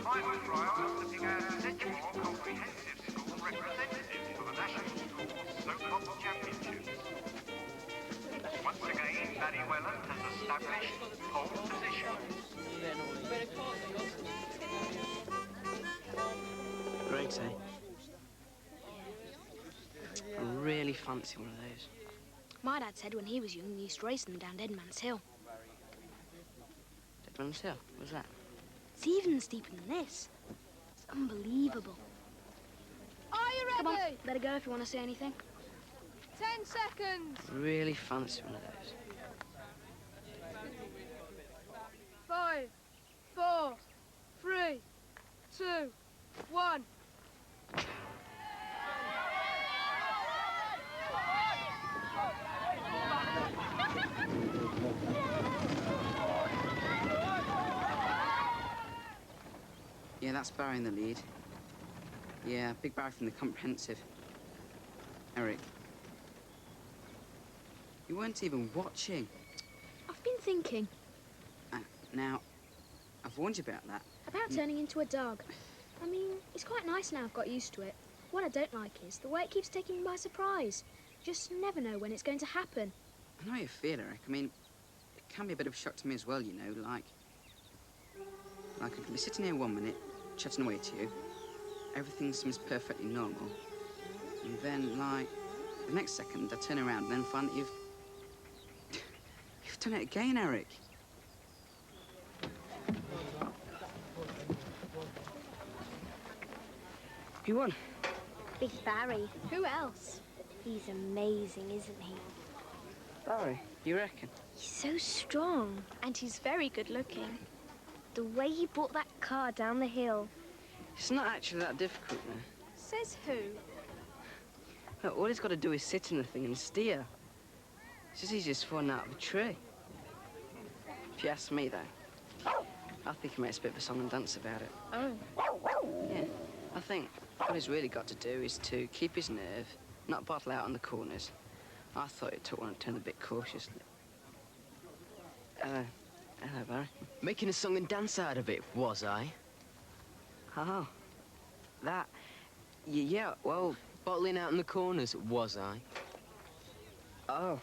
final trial looking at Central Comprehensive School representatives for the National School Soapbox Championships. Once again, Maddie Welland has established pole position. Great, eh? I really fancy one of those. My dad said when he was young, he used to race them down Deadman's Hill. Deadman's Hill? What's that? It's even steeper than this. It's unbelievable. Are you ready? Come on, better go if you want to say anything. 10 seconds. I really fancy one of those. 5, 4, 3, 2, 1. Yeah, that's Barry in the lead. Yeah, big Barry from the comprehensive. Eric, you weren't even watching. I've been thinking. Now, I've warned you about that. About turning into a dog. I mean, it's quite nice now I've got used to it. What I don't like is the way it keeps taking me by surprise. Just never know when it's going to happen. I know how you feel, Eric. I mean, it can be a bit of a shock to me as well, you know, like I could be sitting here 1 minute, chatting away to you. Everything seems perfectly normal. And then, like, the next second, I turn around and then find that you've done it again, Eric. Who won? Big Barry. Who else? He's amazing, isn't he? Barry, you reckon? He's so strong. And he's very good looking. The way he brought that car down the hill. It's not actually that difficult, though. Says who? Look, all he's got to do is sit in the thing and steer. It's just easy as falling out of a tree. If you ask me, though, I think he makes a bit of a song and dance about it. Oh. Yeah, I think what he's really got to do is to keep his nerve, not bottle out on the corners. I thought it took one to turn a bit cautiously. Hello, Barry. Making a song and dance out of it, was I? Oh, that... Yeah, well... Bottling out in the corners, was I? Oh.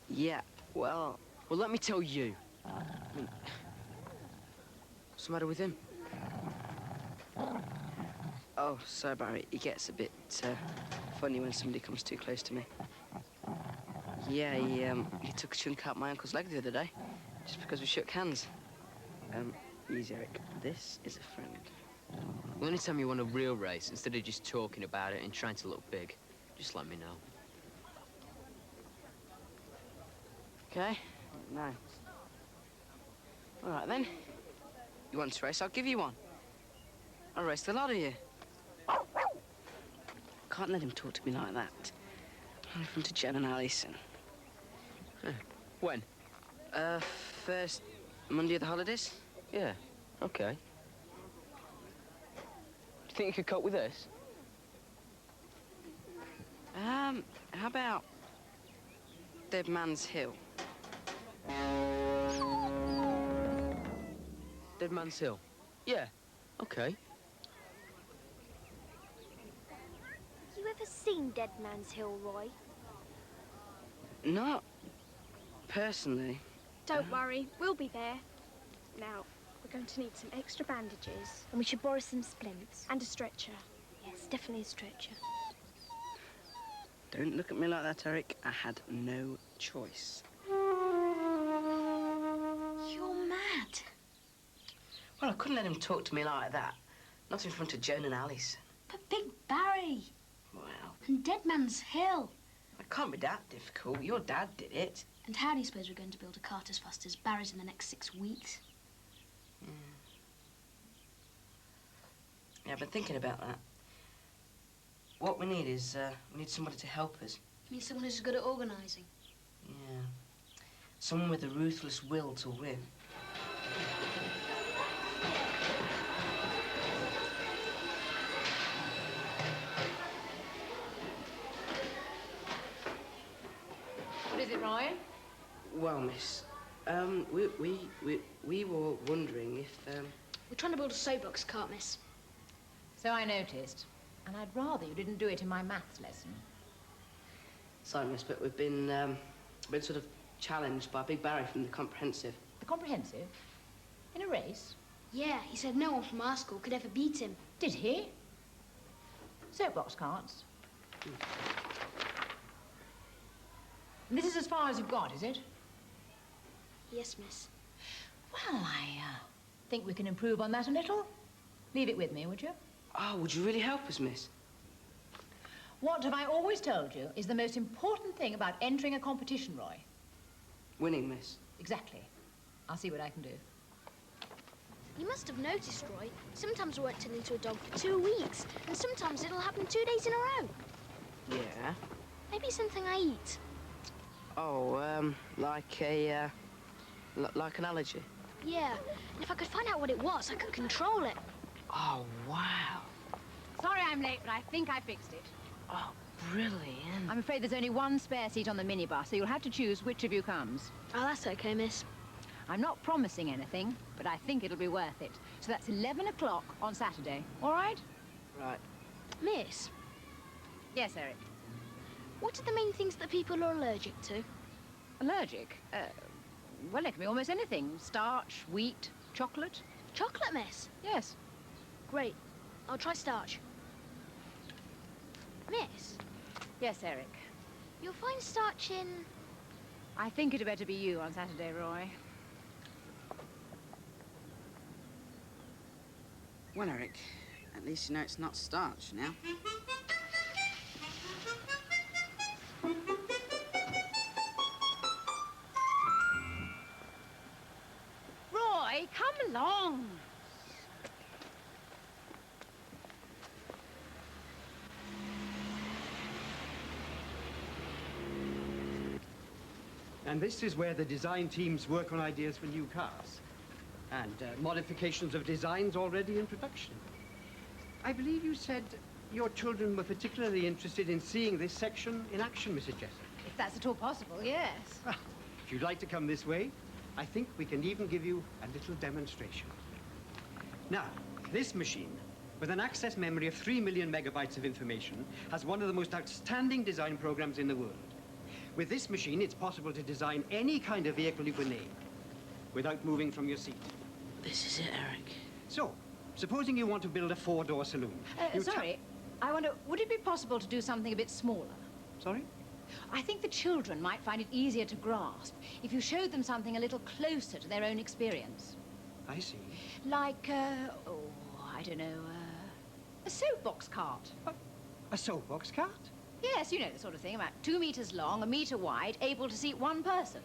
Yeah, well... Well, let me tell you. What's the matter with him? Oh, sorry, Barry. He gets a bit funny when somebody comes too close to me. Yeah, he took a chunk out my uncle's leg the other day, just because we shook hands. Easy, Eric. This is a friend. Well, anytime you want a real race, instead of just talking about it and trying to look big, just let me know. Okay? No. All right, then. You want to race? I'll give you one. I'll race the lot of you. Can't let him talk to me like that. I'm in front of Jen and Alison. When? First Monday of the holidays. Yeah, okay. Do you think you could cope with this? How about Deadman's Hill? Deadman's Hill? Yeah, okay. You ever seen Dead Man's Hill, Roy? Not personally. Don't worry, we'll be there. Now, we're going to need some extra bandages. And we should borrow some splints. And a stretcher. Yes, definitely a stretcher. Don't look at me like that, Eric. I had no choice. You're mad. Well, I couldn't let him talk to me like that. Not in front of Joan and Alison. But Big Barry. Well, And Deadman's Hill. it can't be that difficult. Your dad did it. And how do you suppose we're going to build a cart as fast as Barry's in the next 6 weeks? Yeah, I've been thinking about that. What we need is, we need somebody to help us. You mean someone who's good at organising? Yeah. Someone with a ruthless will to win. What is it, Ryan? Well, miss, we were wondering if, We're trying to build a soapbox cart, miss. So I noticed. And I'd rather you didn't do it in my maths lesson. Sorry, miss, but we've been sort of challenged by Big Barry from the comprehensive. The comprehensive? In a race? Yeah, he said no one from our school could ever beat him. Did he? Soapbox carts? And this is as far as you've got, is it? Yes, miss. Well, I think we can improve on that a little. Leave it with me, would you? Oh, would you really help us, miss? What have I always told you is the most important thing about entering a competition, Roy? Winning, miss. Exactly. I'll see what I can do. You must have noticed, Roy. Sometimes we won't turn into a dog for 2 weeks, and sometimes it'll happen 2 days in a row. Yeah? Maybe something I eat. Oh, like like an allergy? Yeah, and if I could find out what it was, I could control it. Oh, wow. Sorry I'm late, but I think I fixed it. Oh, brilliant. I'm afraid there's only one spare seat on the minibus, so you'll have to choose which of you comes. Oh, that's okay, miss. I'm not promising anything, but I think it'll be worth it. So that's 11 o'clock on Saturday, all right? Right. Miss, Yes, Eric. what are the main things that people are allergic to? Allergic? Well, it can be almost anything. Starch, wheat, chocolate. Chocolate, miss. Yes. Great. I'll try starch. Miss, Yes, Eric. you'll find starch in... I think it'd better be you on Saturday, Roy. Well, Eric, at least you know it's not starch now. Roy, come along. And this is where the design teams work on ideas for new cars. And modifications of designs already in production. I believe you said your children were particularly interested in seeing this section in action, Mrs. Jessup. If that's at all possible, yes. Well, if you'd like to come this way, I think we can even give you a little demonstration. Now, this machine, with an access memory of 3 million megabytes of information, has one of the most outstanding design programs in the world. With this machine, it's possible to design any kind of vehicle you can name without moving from your seat. This is it, Eric. So, supposing you want to build a 4-door saloon. Sorry, I wonder, would it be possible to do something a bit smaller? Sorry? I think the children might find it easier to grasp if you showed them something a little closer to their own experience. I see. Like, oh, I don't know, a soapbox cart. A soapbox cart? Yes, you know the sort of thing, about 2 meters long, 1 meter wide, able to seat one person.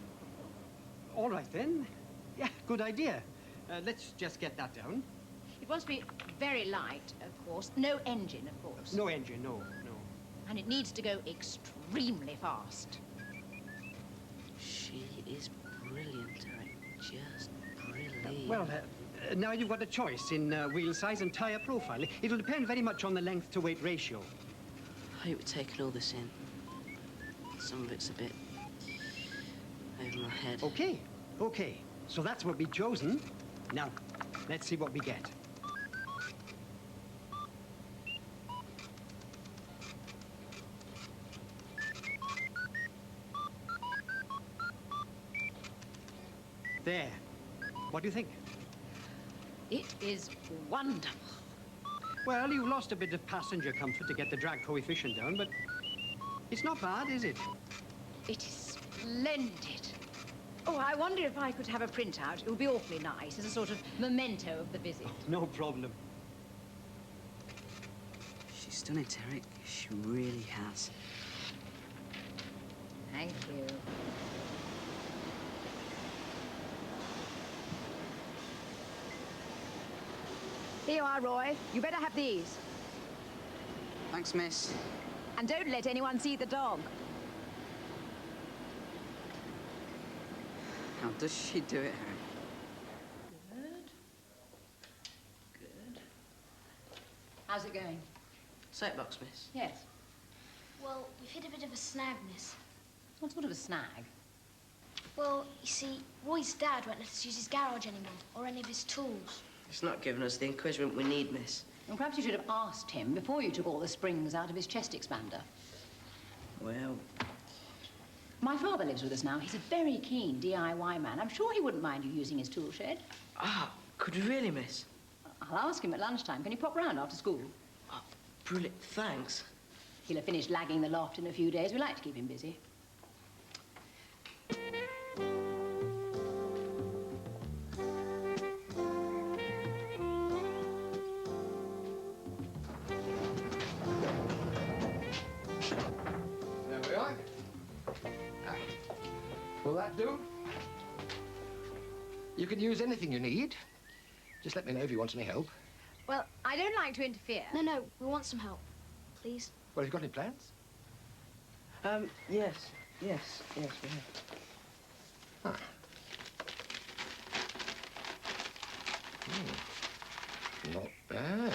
All right, then. Yeah, good idea. Let's just get that down. It wants to be very light, of course. No engine, of course. No engine, no. And it needs to go extremely fast. She is brilliant, Eric. Just brilliant. Well, now you've got a choice in wheel size and tyre profile. It'll depend very much on the length to weight ratio. I hope we're taking all this in. Some of it's a bit over my head. Okay. So that's what we've chosen. Now, let's see what we get. There. What do you think? It is wonderful. Well, you've lost a bit of passenger comfort to get the drag coefficient down, but it's not bad, is it? It is splendid. Oh, I wonder if I could have a printout. It would be awfully nice as a sort of memento of the visit. No problem. She's done it, Eric. She really has. Thank you. Here you are, Roy. You better have these. Thanks, miss. And don't let anyone see the dog. How does she do it, Harry? Good. How's it going? Soapbox, miss. Yes. Well, we've hit a bit of a snag, miss. What sort of a snag? Well, you see, Roy's dad won't let us use his garage anymore, or any of his tools. It's not giving us the encouragement we need, miss. Well, perhaps you should have asked him before you took all the springs out of his chest expander. Well... My father lives with us now. He's a very keen DIY man. I'm sure he wouldn't mind you using his tool shed. Ah, could you really, miss? I'll ask him at lunchtime. Can you pop round after school? Oh, brilliant, thanks. He'll have finished lagging the loft in a few days. We like to keep him busy. There we are. Will that do? You can use anything you need. Just let me know if you want any help. Well, I don't like to interfere. No, we want some help. Please. Well, have you got any plans? Yes, we have. Ah. Not bad.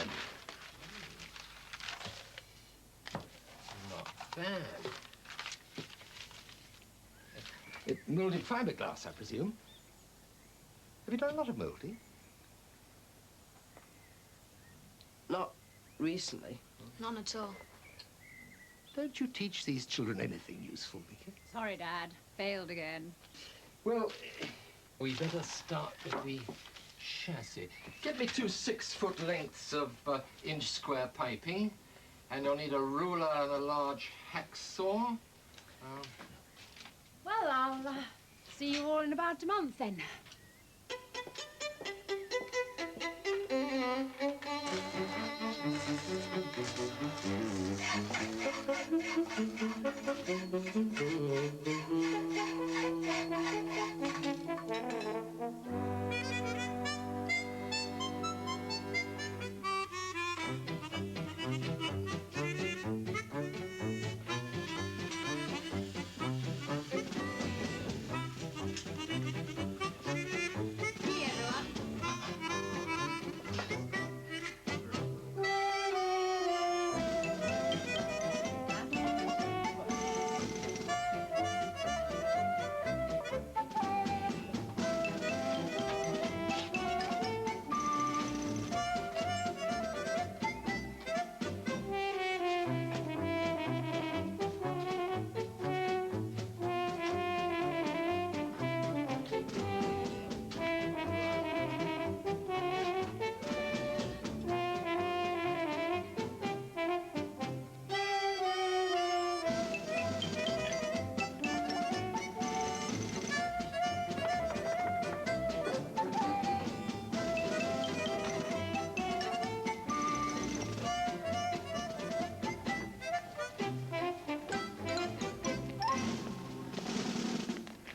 Not bad. Moulded fiberglass, I presume. Have you done a lot of moulding? Not recently. None at all. Don't you teach these children anything useful, Vicky? Sorry, Dad. Failed again. Well, we better start with the chassis. Get me 2 6-foot lengths of inch square piping, and you'll need a ruler and a large hacksaw. Well, I'll see you all in about a month then.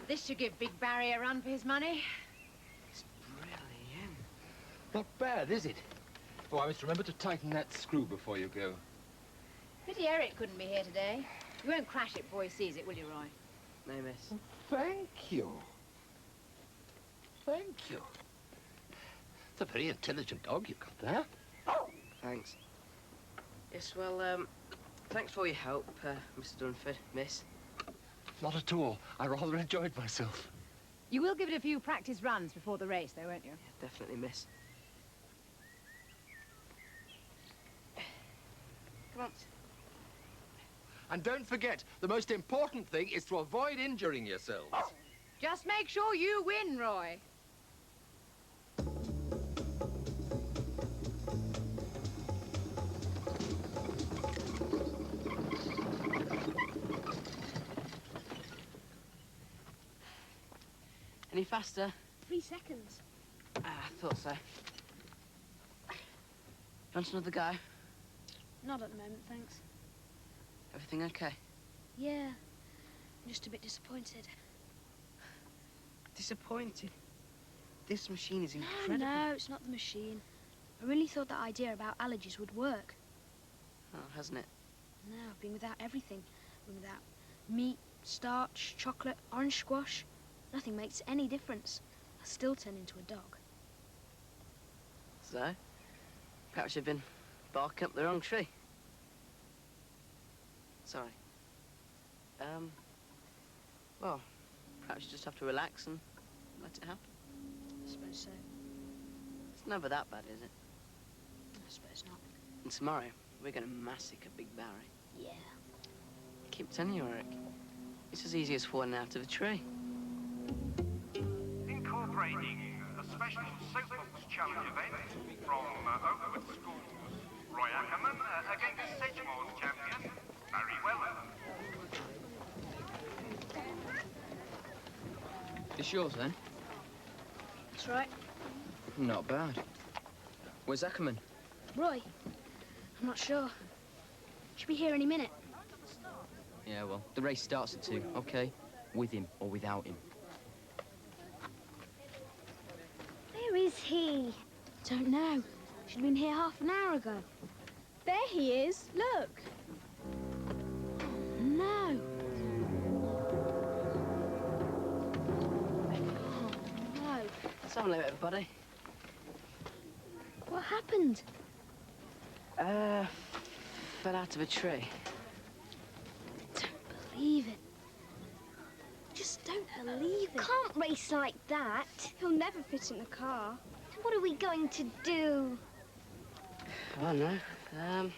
This should give Big Barry a run for his money. It's brilliant. Not bad, is it? Oh, I must remember to tighten that screw before you go. Pity Eric couldn't be here today. You won't crash it before he sees it, will you, Roy? No, miss. Thank you. Thank you. It's a very intelligent dog you've got there. Thanks. Yes, well, thanks for your help, Mr. Dunford, miss. Not at all. I rather enjoyed myself. You will give it a few practice runs before the race, though, won't you? Yeah, definitely, miss. Come on. And don't forget, the most important thing is to avoid injuring yourselves. Just make sure you win, Roy. Any faster? 3 seconds. I thought so. Want another go? Not at the moment, thanks. Everything okay? Yeah, I'm just a bit disappointed. Disappointed? This machine is incredible. No, it's not the machine. I really thought that idea about allergies would work. Oh, hasn't it? No, I've been without everything. Been without meat, starch, chocolate, orange squash. Nothing makes any difference. I still turn into a dog. So? Perhaps you've been barking up the wrong tree. Sorry. Well, perhaps you just have to relax and let it happen. I suppose so. It's never that bad, is it? I suppose not. And tomorrow, we're going to massacre Big Barry. Yeah. I keep telling you, Eric. It's as easy as falling out of a tree. Incorporating a special Soapbox Challenge event from Oakwood School's Roy Ackerman against Sedgemoor's champion, Barry Weller. It's yours, then? That's right. Not bad. Where's Ackerman? Roy, I'm not sure. Should be here any minute. Yeah, well, the race starts at 2, okay? With him or without him. Where is he? Don't know. Should have been here half an hour ago. There he is. Look. No. Oh, no. Let's have a look, everybody. What happened? Fell out of a tree. Don't believe it. Just don't believe it. Can't race like that. He'll never fit in the car. What are we going to do? I don't know.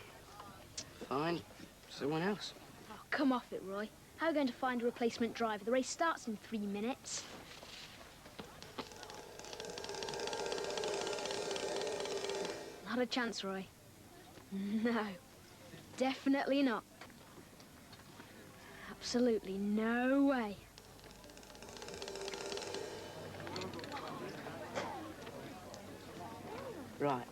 Find someone else. Oh, come off it, Roy. How are we going to find a replacement driver? The race starts in 3 minutes. Not a chance, Roy. No. Definitely not. Absolutely no way. Right.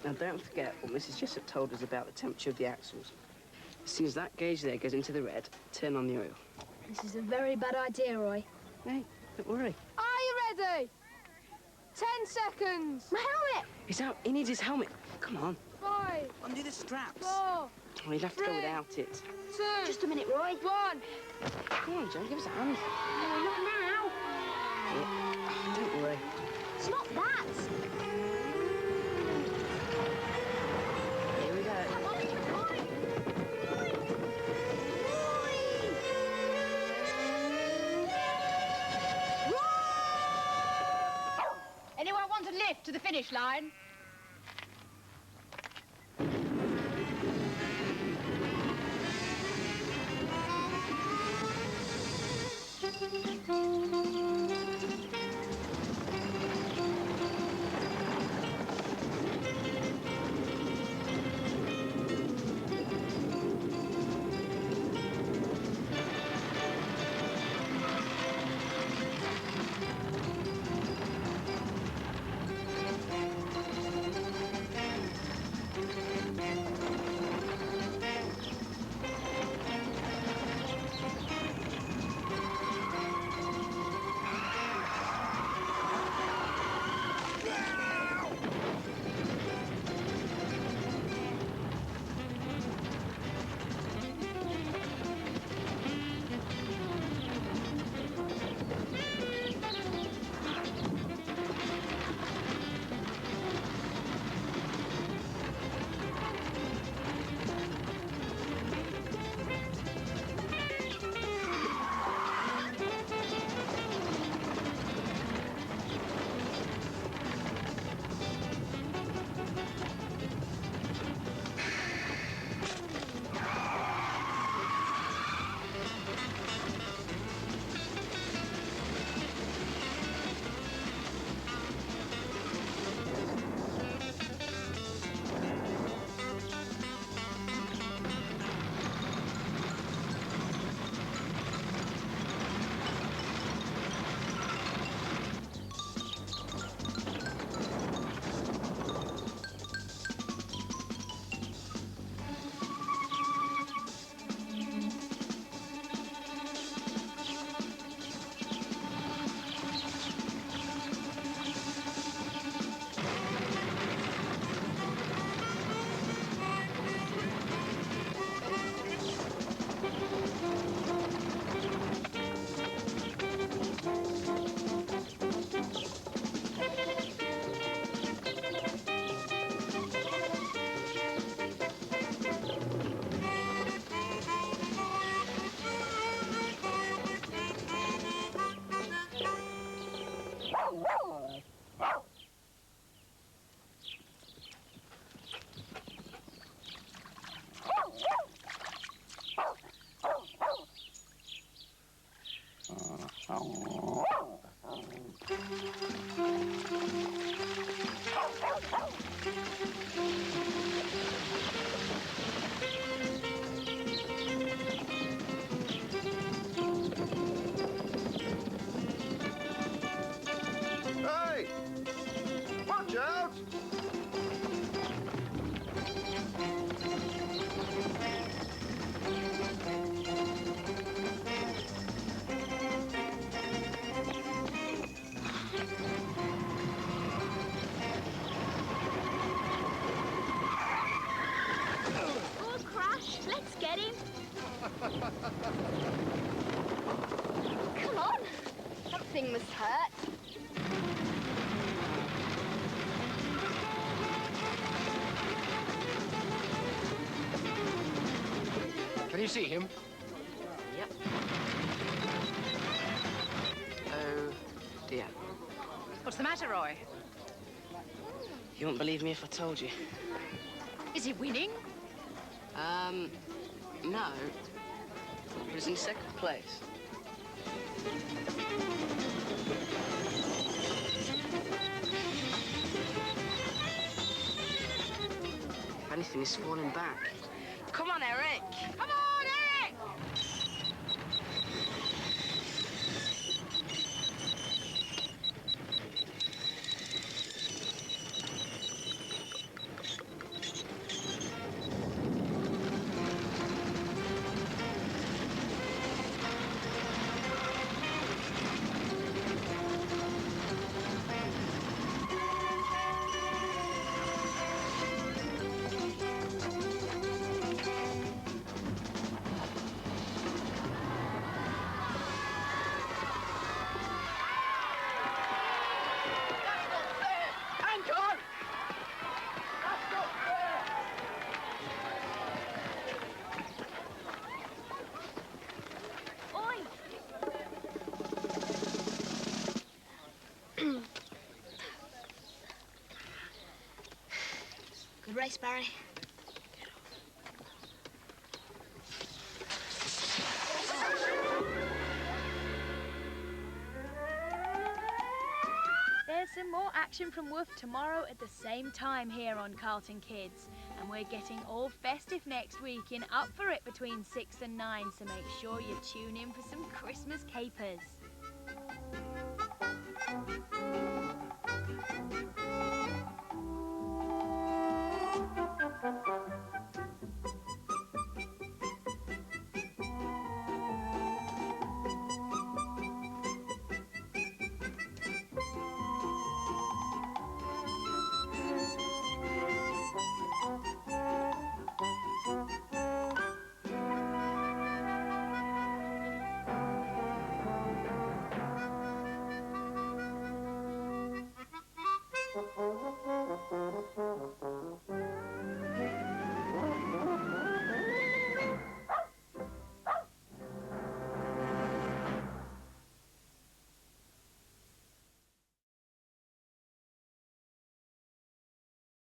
Now, don't forget what Mrs. Jessup told us about the temperature of the axles. As soon as that gauge there goes into the red, turn on the oil. This is a very bad idea, Roy. Hey, don't worry. Are you ready? 10 seconds. My helmet! He's out. He needs his helmet. Come on. 5, Undo the straps. 4, Oh, he'd have to go 3. without it. 2, Just a minute, Roy. 1. Come on, Joe, give us a hand. No, not now. Yeah. Don't worry. It's not that. Here we go. Come on, Roy. Anyone want a lift to the finish line? Come on. Something must hurt. Can you see him? Yep. Oh, dear. What's the matter, Roy? You wouldn't believe me if I told you. Is he winning? No. But he's in second place. If anything, he's falling back. Come on, Eric! Come on, Eric! Good race, Barry. There's some more action from Woof tomorrow at the same time here on Carlton Kids. And we're getting all festive next week in Up For It between 6 and 9, so make sure you tune in for some Christmas capers.